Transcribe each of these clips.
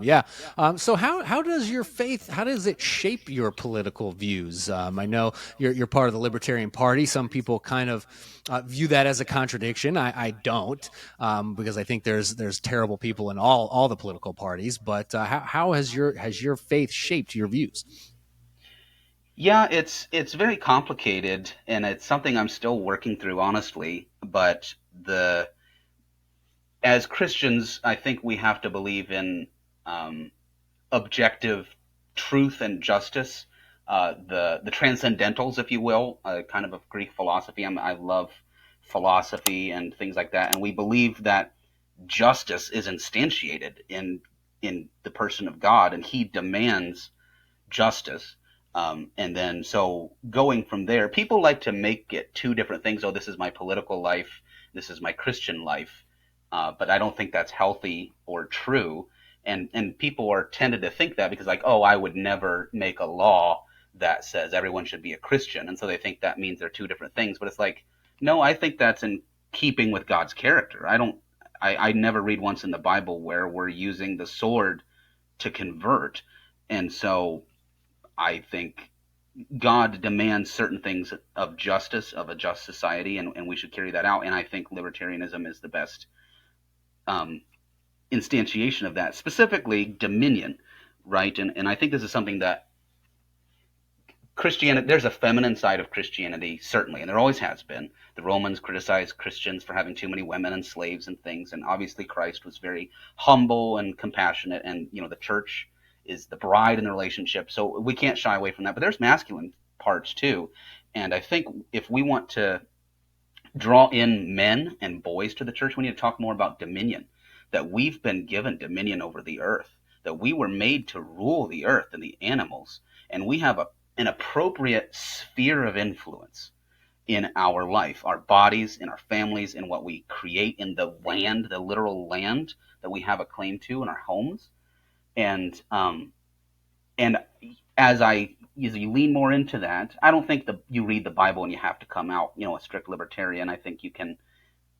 Yeah. So how does your faith, how does it shape your political views? I know you're part of the Libertarian Party. Some people kind of view that as a contradiction. I don't, because I think there's terrible people in all the political parties. But how has your faith shaped your views? Yeah, it's very complicated, and it's something I'm still working through, honestly. But the as Christians, I think we have to believe in um, objective truth and justice, the transcendentals, if you will, kind of Greek philosophy. I love philosophy and things like that, and we believe that justice is instantiated in the person of God, and He demands justice. And then, so going from there, people like to make it two different things. Oh, this is my political life, this is my Christian life. But I don't think that's healthy or true. And people are tended to think that because, like, oh, I would never make a law that says everyone should be a Christian. And so they think that means they're two different things. But it's like, no, I think that's in keeping with God's character. I never read once in the Bible where we're using the sword to convert. And so I think God demands certain things of justice, of a just society, and we should carry that out. And I think libertarianism is the best um, instantiation of that, specifically dominion, right? And I think this is something that Christianity, there's a feminine side of Christianity, certainly, and there always has been. The Romans criticized Christians for having too many women and slaves and things, and obviously Christ was very humble and compassionate, and the church is the bride in the relationship, so we can't shy away from that. But there's masculine parts too, and I think if we want to draw in men and boys to the church, we need to talk more about dominion. That we've been given dominion over the earth, that we were made to rule the earth and the animals, and we have an appropriate sphere of influence in our life, our bodies, in our families, in what we create in the land, the literal land that we have a claim to in our homes. And and as you lean more into that, I don't think you read the Bible and you have to come out, a strict libertarian. I think you can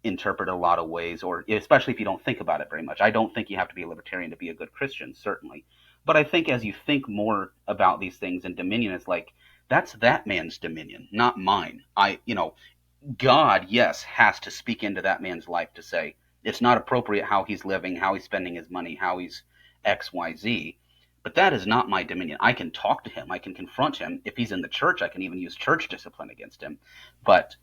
interpret a lot of ways, or especially if you don't think about it very much. I don't think you have to be a libertarian to be a good Christian, certainly. But I think as you think more about these things and dominion, it's like, that's that man's dominion, not mine. God, yes, has to speak into that man's life to say, it's not appropriate how he's living, how he's spending his money, how he's XYZ. But that is not my dominion. I can talk to him. I can confront him. If he's in the church, I can even use church discipline against him. But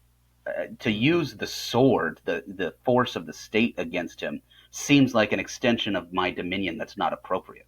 to use the sword, the force of the state against him, seems like an extension of my dominion that's not appropriate.